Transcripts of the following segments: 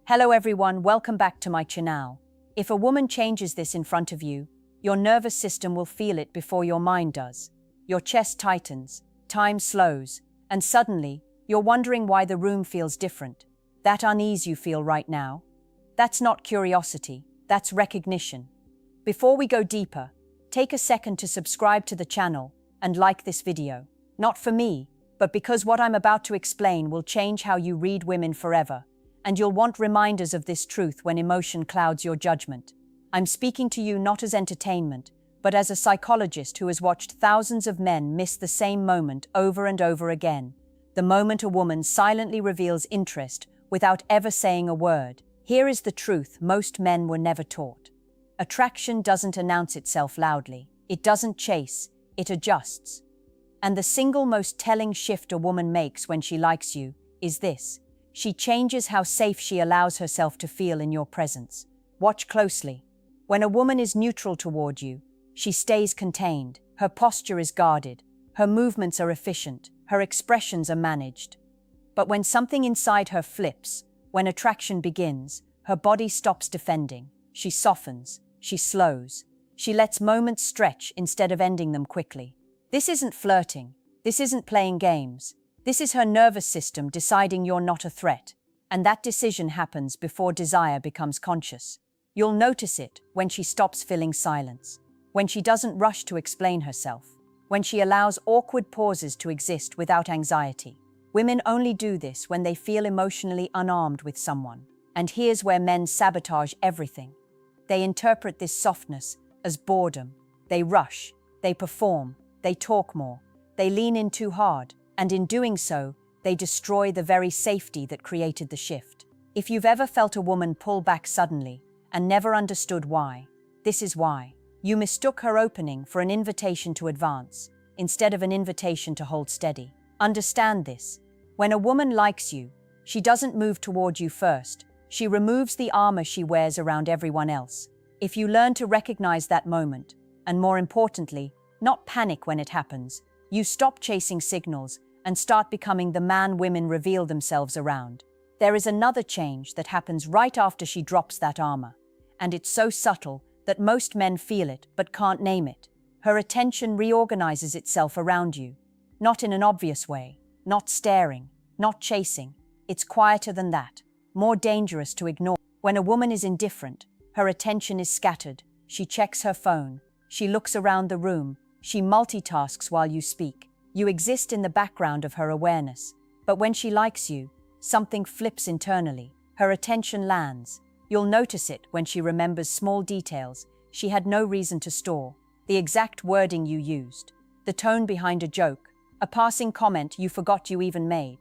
Hello everyone, welcome back to my channel. If a woman changes this in front of you, your nervous system will feel it before your mind does. Your chest tightens, time slows, and suddenly, you're wondering why the room feels different. That unease you feel right now, that's not curiosity, that's recognition. Before we go deeper, take a second to subscribe to the channel and like this video. Not for me, but because what I'm about to explain will change how you read women forever, and you'll want reminders of this truth when emotion clouds your judgment. I'm speaking to you not as entertainment, but as a psychologist who has watched thousands of men miss the same moment over and over again, the moment a woman silently reveals interest without ever saying a word. Here is the truth most men were never taught. Attraction doesn't announce itself loudly. It doesn't chase, it adjusts. And the single most telling shift a woman makes when she likes you is this. She changes how safe she allows herself to feel in your presence. Watch closely. When a woman is neutral toward you, she stays contained, her posture is guarded, her movements are efficient, her expressions are managed. But when something inside her flips, when attraction begins, her body stops defending. She softens, she slows, she lets moments stretch instead of ending them quickly. This isn't flirting, this isn't playing games. This is her nervous system deciding you're not a threat, and that decision happens before desire becomes conscious. You'll notice it when she stops filling silence, when she doesn't rush to explain herself, when she allows awkward pauses to exist without anxiety. Women only do this when they feel emotionally unarmed with someone, and here's where men sabotage everything. They interpret this softness as boredom. They rush, they perform, they talk more, they lean in too hard. And in doing so, they destroy the very safety that created the shift. If you've ever felt a woman pull back suddenly and never understood why, this is why. You mistook her opening for an invitation to advance, instead of an invitation to hold steady. Understand this. When a woman likes you, she doesn't move toward you first. She removes the armor she wears around everyone else. If you learn to recognize that moment, and more importantly, not panic when it happens, you stop chasing signals and start becoming the man women reveal themselves around. There is another change that happens right after she drops that armor, and it's so subtle that most men feel it but can't name it. Her attention reorganizes itself around you, not in an obvious way, not staring, not chasing. It's quieter than that, more dangerous to ignore. When a woman is indifferent, her attention is scattered. She checks her phone, she looks around the room, she multitasks while you speak. You exist in the background of her awareness. But when she likes you, something flips internally. Her attention lands. You'll notice it when she remembers small details she had no reason to store. The exact wording you used, the tone behind a joke, a passing comment you forgot you even made.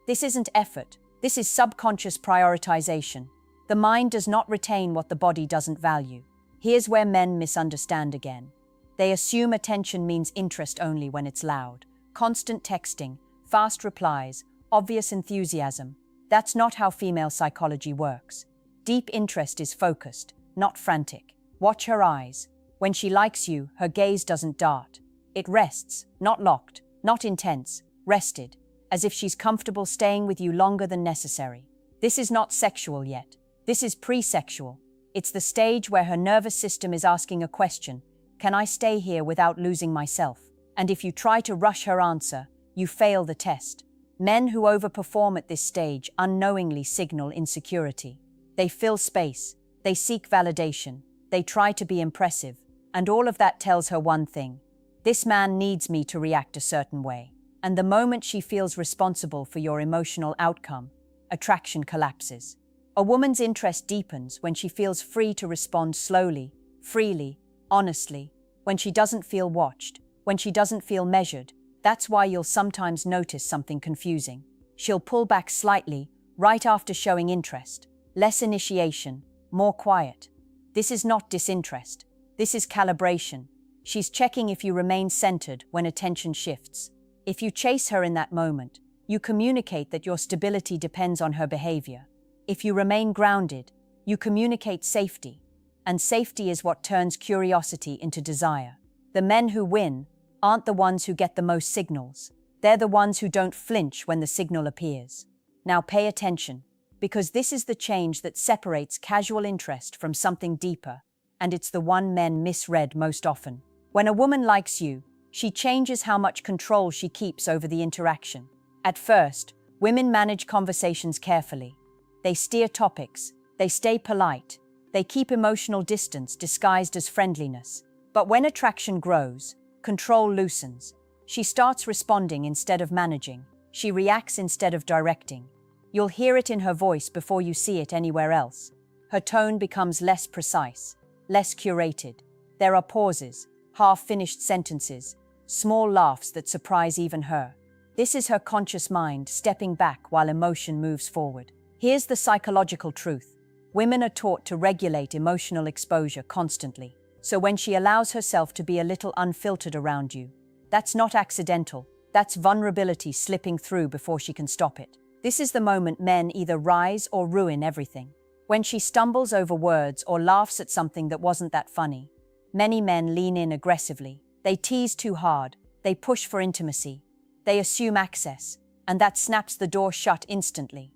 This isn't effort. This is subconscious prioritization. The mind does not retain what the body doesn't value. Here's where men misunderstand again. They assume attention means interest only when it's loud. Constant texting, fast replies, obvious enthusiasm. That's not how female psychology works. Deep interest is focused, not frantic. Watch her eyes. When she likes you, her gaze doesn't dart. It rests, not locked, not intense, rested, as if she's comfortable staying with you longer than necessary. This is not sexual yet. This is pre-sexual. It's the stage where her nervous system is asking a question. Can I stay here without losing myself? And if you try to rush her answer, you fail the test. Men who overperform at this stage unknowingly signal insecurity. They fill space, they seek validation, they try to be impressive, and all of that tells her one thing. This man needs me to react a certain way. And the moment she feels responsible for your emotional outcome, attraction collapses. A woman's interest deepens when she feels free to respond slowly, freely, honestly, when she doesn't feel watched, when she doesn't feel measured. That's why you'll sometimes notice something confusing. She'll pull back slightly right after showing interest. Less initiation, more quiet. This is not disinterest. This is calibration. She's checking if you remain centered when attention shifts. If you chase her in that moment, you communicate that your stability depends on her behavior. If you remain grounded, you communicate safety. And safety is what turns curiosity into desire. The men who win aren't the ones who get the most signals. They're the ones who don't flinch when the signal appears. Now pay attention. because this is the change that separates casual interest from something deeper, and it's the one men misread most often. When a woman likes you, she changes how much control she keeps over the interaction. At first, women manage conversations carefully. They steer topics, they stay polite, they keep emotional distance disguised as friendliness. But when attraction grows, control loosens. She starts responding instead of managing. She reacts instead of directing. You'll hear it in her voice before you see it anywhere else. Her tone becomes less precise, less curated. There are pauses, half-finished sentences, small laughs that surprise even her. This is her conscious mind stepping back while emotion moves forward. Here's the psychological truth. Women are taught to regulate emotional exposure constantly. So when she allows herself to be a little unfiltered around you, that's not accidental. That's vulnerability slipping through before she can stop it. This is the moment men either rise or ruin everything. When she stumbles over words or laughs at something that wasn't that funny, many men lean in aggressively. They tease too hard. They push for intimacy. They assume access, and that snaps the door shut instantly.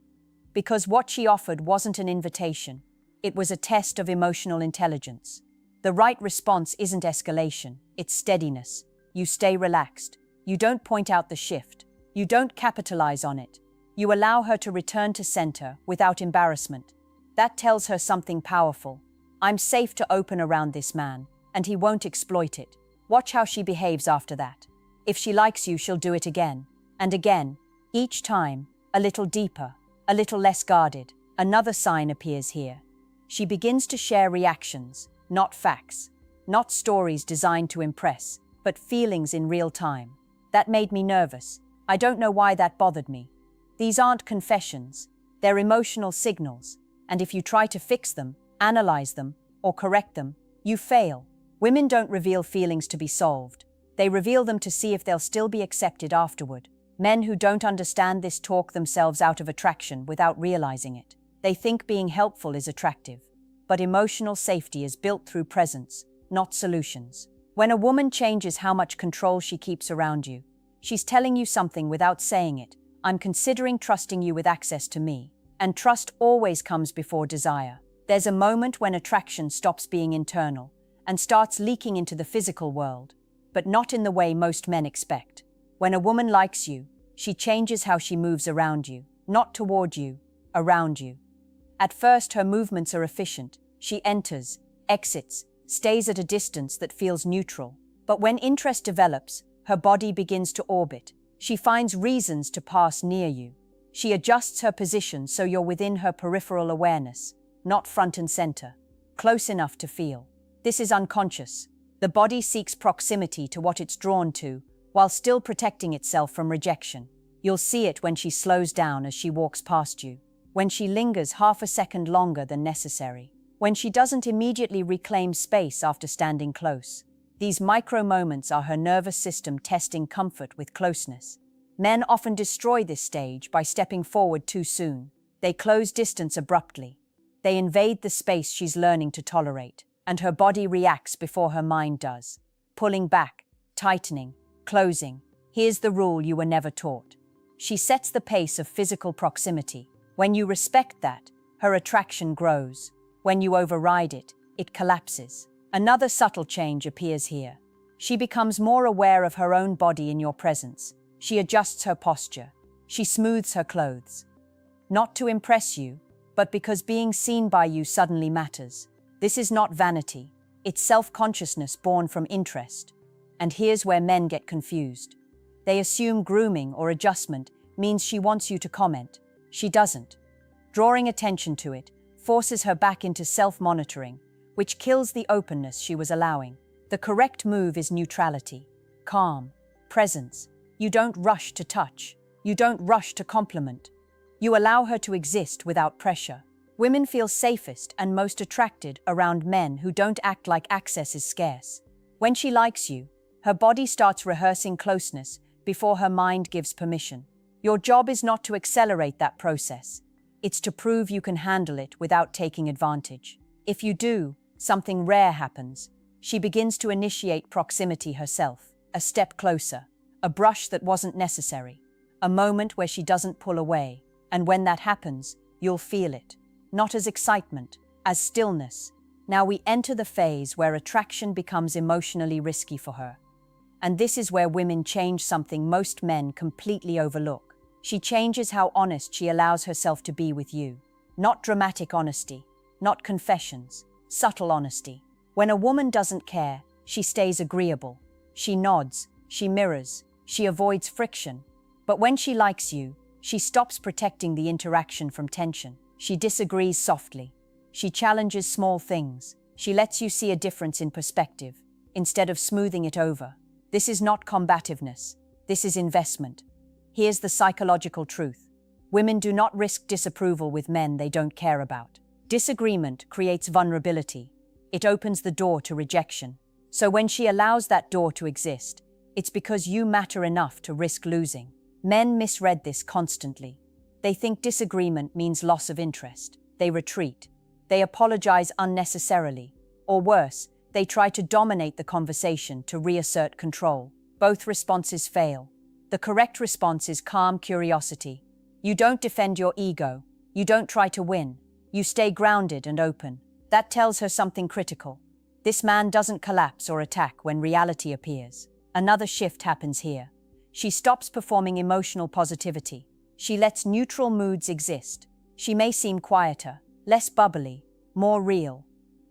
Because what she offered wasn't an invitation. It was a test of emotional intelligence. The right response isn't escalation, it's steadiness. You stay relaxed. You don't point out the shift. You don't capitalize on it. You allow her to return to center without embarrassment. That tells her something powerful. I'm safe to open around this man, and he won't exploit it. Watch how she behaves after that. If she likes you, she'll do it again, and again, each time, a little deeper, a little less guarded. Another sign appears here. She begins to share reactions, not facts, not stories designed to impress, but feelings in real time. That made me nervous. I don't know why that bothered me. These aren't confessions. They're emotional signals. And if you try to fix them, analyze them, or correct them, you fail. Women don't reveal feelings to be solved. They reveal them to see if they'll still be accepted afterward. Men who don't understand this talk themselves out of attraction without realizing it. They think being helpful is attractive. But emotional safety is built through presence, not solutions. When a woman changes how much control she keeps around you, she's telling you something without saying it. I'm considering trusting you with access to me. And trust always comes before desire. There's a moment when attraction stops being internal and starts leaking into the physical world, but not in the way most men expect. When a woman likes you, she changes how she moves around you, not toward you, around you. At first, her movements are efficient. She enters, exits, stays at a distance that feels neutral. But when interest develops, her body begins to orbit. She finds reasons to pass near you. She adjusts her position so you're within her peripheral awareness, not front and center, close enough to feel. This is unconscious. The body seeks proximity to what it's drawn to, while still protecting itself from rejection. You'll see it when she slows down as she walks past you, when she lingers half a second longer than necessary, when she doesn't immediately reclaim space after standing close. These micro moments are her nervous system testing comfort with closeness. Men often destroy this stage by stepping forward too soon. They close distance abruptly. They invade the space she's learning to tolerate, and her body reacts before her mind does, pulling back, tightening, closing. Here's the rule you were never taught. She sets the pace of physical proximity. When you respect that, her attraction grows. When you override it, it collapses. Another subtle change appears here. She becomes more aware of her own body in your presence. She adjusts her posture. She smooths her clothes. Not to impress you, but because being seen by you suddenly matters. This is not vanity. It's self-consciousness born from interest. And here's where men get confused. They assume grooming or adjustment means she wants you to comment. She doesn't. Drawing attention to it forces her back into self-monitoring, which kills the openness she was allowing. The correct move is neutrality, calm, presence. You don't rush to touch. You don't rush to compliment. You allow her to exist without pressure. Women feel safest and most attracted around men who don't act like access is scarce. When she likes you, her body starts rehearsing closeness before her mind gives permission. Your job is not to accelerate that process. It's to prove you can handle it without taking advantage. If you do, something rare happens. She begins to initiate proximity herself, a step closer, a brush that wasn't necessary, a moment where she doesn't pull away. And when that happens, you'll feel it, not as excitement, as stillness. Now we enter the phase where attraction becomes emotionally risky for her. And this is where women change something most men completely overlook. She changes how honest she allows herself to be with you. Not dramatic honesty, not confessions, subtle honesty. When a woman doesn't care, she stays agreeable. She nods, she mirrors, she avoids friction. But when she likes you, she stops protecting the interaction from tension. She disagrees softly. She challenges small things. She lets you see a difference in perspective, instead of smoothing it over. This is not combativeness. This is investment. Here's the psychological truth. Women do not risk disapproval with men they don't care about. Disagreement creates vulnerability. It opens the door to rejection. So when she allows that door to exist, it's because you matter enough to risk losing. Men misread this constantly. They think disagreement means loss of interest. They retreat. They apologize unnecessarily. Or worse, they try to dominate the conversation to reassert control. Both responses fail. The correct response is calm curiosity. You don't defend your ego. You don't try to win. You stay grounded and open. That tells her something critical. This man doesn't collapse or attack when reality appears. Another shift happens here. She stops performing emotional positivity. She lets neutral moods exist. She may seem quieter, less bubbly, more real.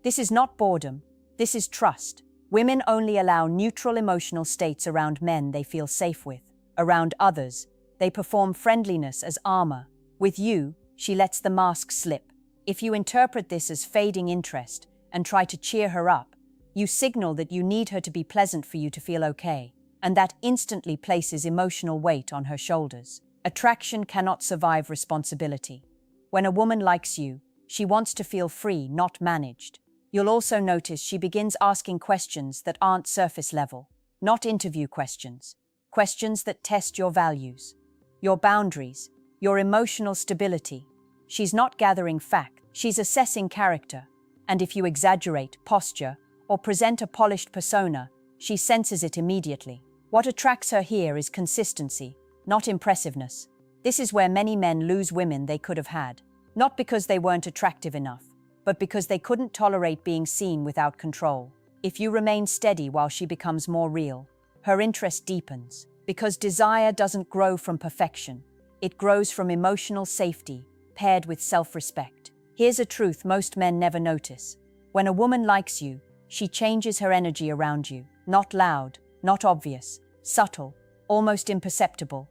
This is not boredom. This is trust. Women only allow neutral emotional states around men they feel safe with. Around others, they perform friendliness as armor. With you, she lets the mask slip. If you interpret this as fading interest and try to cheer her up, you signal that you need her to be pleasant for you to feel okay, and that instantly places emotional weight on her shoulders. Attraction cannot survive responsibility. When a woman likes you, she wants to feel free, not managed. You'll also notice she begins asking questions that aren't surface level, not interview questions. Questions that test your values, your boundaries, your emotional stability. She's not gathering facts, she's assessing character. And if you exaggerate, posture, or present a polished persona, she senses it immediately. What attracts her here is consistency, not impressiveness. This is where many men lose women they could have had. Not because they weren't attractive enough, but because they couldn't tolerate being seen without control. If you remain steady while she becomes more real, her interest deepens. Because desire doesn't grow from perfection. It grows from emotional safety, paired with self-respect. Here's a truth most men never notice. When a woman likes you, she changes her energy around you. Not loud, not obvious, subtle, almost imperceptible.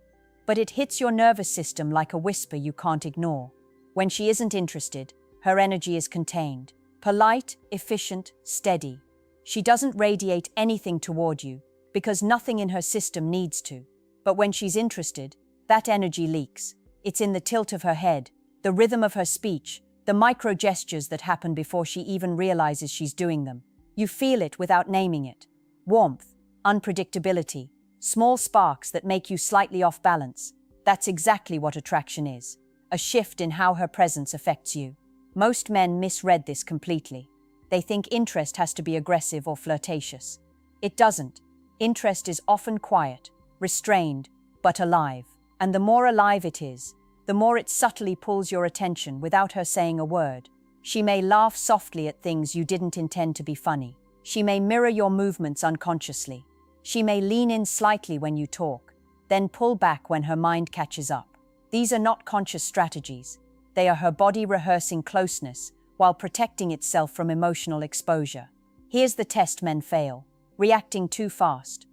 But it hits your nervous system like a whisper you can't ignore. When she isn't interested, her energy is contained. Polite, efficient, steady. She doesn't radiate anything toward you, because nothing in her system needs to. But when she's interested, that energy leaks. It's in the tilt of her head, the rhythm of her speech, the micro gestures that happen before she even realizes she's doing them. You feel it without naming it. Warmth, unpredictability, small sparks that make you slightly off balance. That's exactly what attraction is. A shift in how her presence affects you. Most men misread this completely. They think interest has to be aggressive or flirtatious. It doesn't. Interest is often quiet, restrained, but alive. And the more alive it is, the more it subtly pulls your attention without her saying a word. She may laugh softly at things you didn't intend to be funny. She may mirror your movements unconsciously. She may lean in slightly when you talk, then pull back when her mind catches up. These are not conscious strategies. They are her body rehearsing closeness while protecting itself from emotional exposure. Here's the test men fail. Reacting too fast.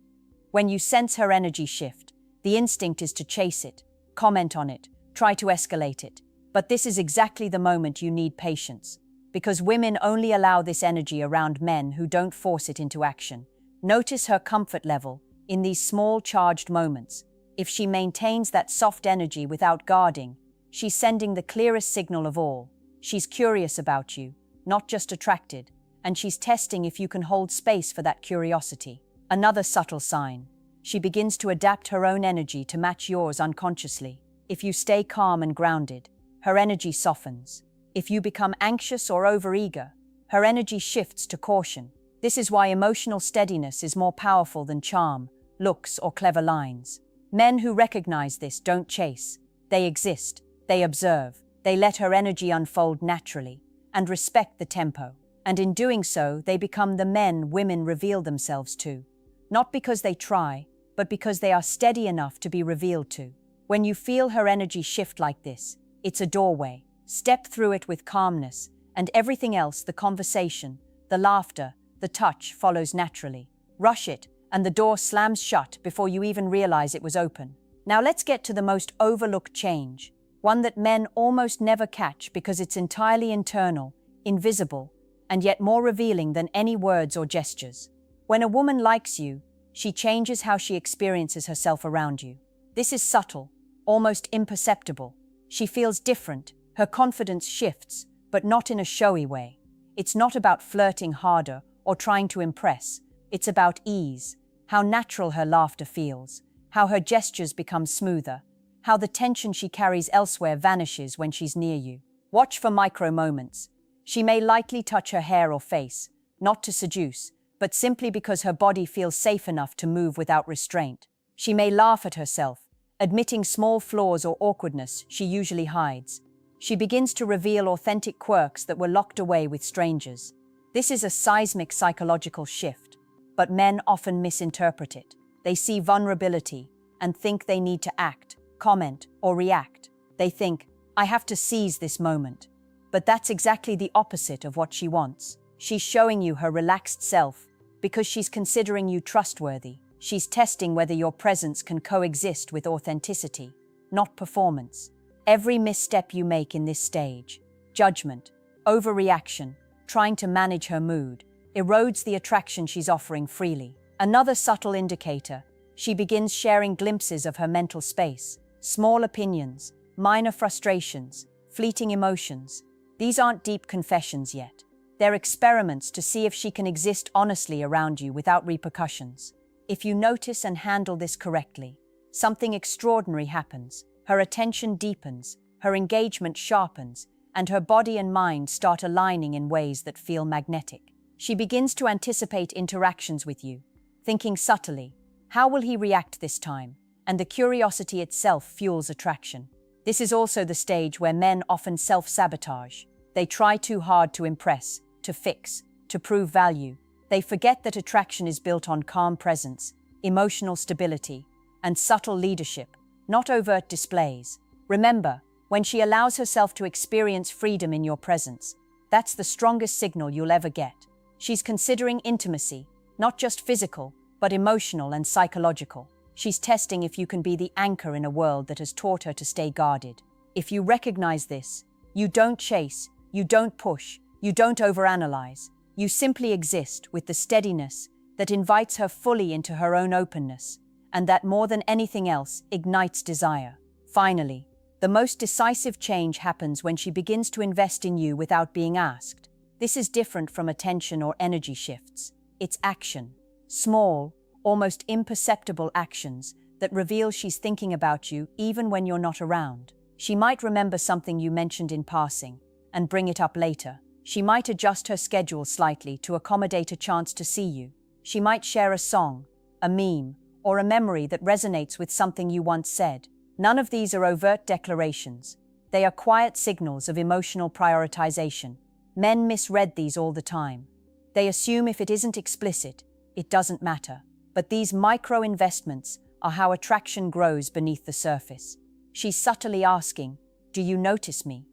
When you sense her energy shift, the instinct is to chase it, comment on it, try to escalate it. But this is exactly the moment you need patience, because women only allow this energy around men who don't force it into action. Notice her comfort level in these small charged moments. If she maintains that soft energy without guarding, she's sending the clearest signal of all. She's curious about you, not just attracted. And she's testing if you can hold space for that curiosity. Another subtle sign. She begins to adapt her own energy to match yours unconsciously. If you stay calm and grounded, her energy softens. If you become anxious or overeager, her energy shifts to caution. This is why emotional steadiness is more powerful than charm, looks, or clever lines. Men who recognize this don't chase. They exist. They observe. They let her energy unfold naturally and respect the tempo. And in doing so, they become the men women reveal themselves to. Not because they try, but because they are steady enough to be revealed to. When you feel her energy shift like this, it's a doorway. Step through it with calmness, and everything else, the conversation, the laughter, the touch, follows naturally. Rush it, and the door slams shut before you even realize it was open. Now let's get to the most overlooked change, one that men almost never catch because it's entirely internal, invisible, and yet more revealing than any words or gestures. When a woman likes you, she changes how she experiences herself around you. This is subtle, almost imperceptible. She feels different, her confidence shifts, but not in a showy way. It's not about flirting harder or trying to impress. It's about ease, how natural her laughter feels, how her gestures become smoother, how the tension she carries elsewhere vanishes when she's near you. Watch for micro moments. She may lightly touch her hair or face, not to seduce, but simply because her body feels safe enough to move without restraint. She may laugh at herself, admitting small flaws or awkwardness she usually hides. She begins to reveal authentic quirks that were locked away with strangers. This is a seismic psychological shift, but men often misinterpret it. They see vulnerability and think they need to act, comment, or react. They think, I have to seize this moment. But that's exactly the opposite of what she wants. She's showing you her relaxed self because she's considering you trustworthy. She's testing whether your presence can coexist with authenticity, not performance. Every misstep you make in this stage, judgment, overreaction, trying to manage her mood, erodes the attraction she's offering freely. Another subtle indicator, she begins sharing glimpses of her mental space, small opinions, minor frustrations, fleeting emotions. These aren't deep confessions yet. They're experiments to see if she can exist honestly around you without repercussions. If you notice and handle this correctly, something extraordinary happens. Her attention deepens, her engagement sharpens, and her body and mind start aligning in ways that feel magnetic. She begins to anticipate interactions with you, thinking subtly, how will he react this time? And the curiosity itself fuels attraction. This is also the stage where men often self-sabotage. They try too hard to impress, to fix, to prove value. They forget that attraction is built on calm presence, emotional stability, and subtle leadership, not overt displays. Remember, when she allows herself to experience freedom in your presence, that's the strongest signal you'll ever get. She's considering intimacy, not just physical, but emotional and psychological. She's testing if you can be the anchor in a world that has taught her to stay guarded. If you recognize this, you don't chase, you don't push, you don't overanalyze. You simply exist with the steadiness that invites her fully into her own openness, and that more than anything else ignites desire. Finally, the most decisive change happens when she begins to invest in you without being asked. This is different from attention or energy shifts. It's action. Small, almost imperceptible actions that reveal she's thinking about you even when you're not around. She might remember something you mentioned in passing and bring it up later. She might adjust her schedule slightly to accommodate a chance to see you. She might share a song, a meme, or a memory that resonates with something you once said. None of these are overt declarations. They are quiet signals of emotional prioritization. Men misread these all the time. They assume if it isn't explicit, it doesn't matter. But these micro-investments are how attraction grows beneath the surface. She's subtly asking, do you notice me?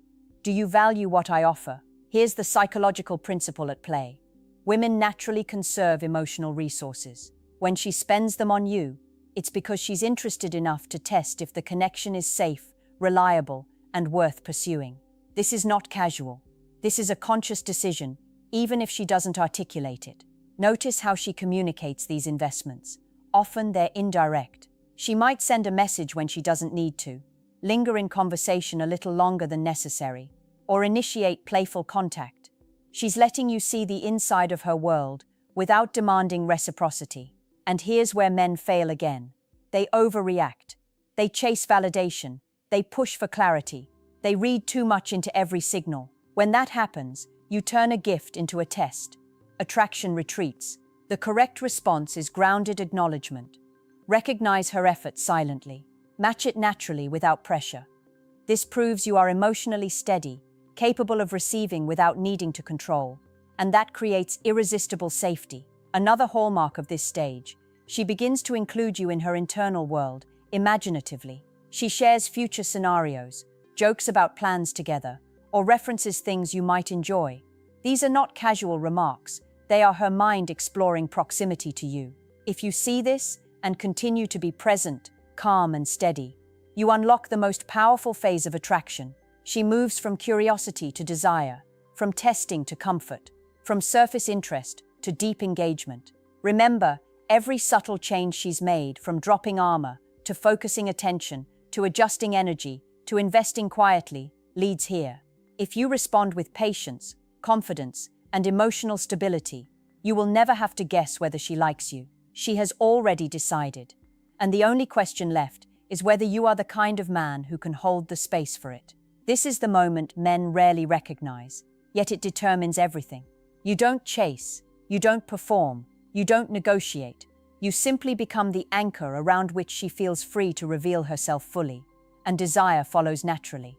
Do you value what I offer? Here's the psychological principle at play. Women naturally conserve emotional resources. When she spends them on you, it's because she's interested enough to test if the connection is safe, reliable, and worth pursuing. This is not casual. This is a conscious decision, even if she doesn't articulate it. Notice how she communicates these investments. Often they're indirect. She might send a message when she doesn't need to, linger in conversation a little longer than necessary, or initiate playful contact. She's letting you see the inside of her world without demanding reciprocity. And here's where men fail again. They overreact. They chase validation. They push for clarity. They read too much into every signal. When that happens, you turn a gift into a test. Attraction retreats. The correct response is grounded acknowledgement. Recognize her effort silently. Match it naturally without pressure. This proves you are emotionally steady, capable of receiving without needing to control, and that creates irresistible safety. Another hallmark of this stage, she begins to include you in her internal world, imaginatively. She shares future scenarios, jokes about plans together, or references things you might enjoy. These are not casual remarks, they are her mind exploring proximity to you. If you see this and continue to be present, calm and steady, you unlock the most powerful phase of attraction. She moves from curiosity to desire, from testing to comfort, from surface interest to deep engagement. Remember, every subtle change she's made, from dropping armor, to focusing attention, to adjusting energy, to investing quietly, leads here. If you respond with patience, confidence, and emotional stability, you will never have to guess whether she likes you. She has already decided. And the only question left is whether you are the kind of man who can hold the space for it. This is the moment men rarely recognize, yet it determines everything. You don't chase, you don't perform, you don't negotiate. You simply become the anchor around which she feels free to reveal herself fully, and desire follows naturally.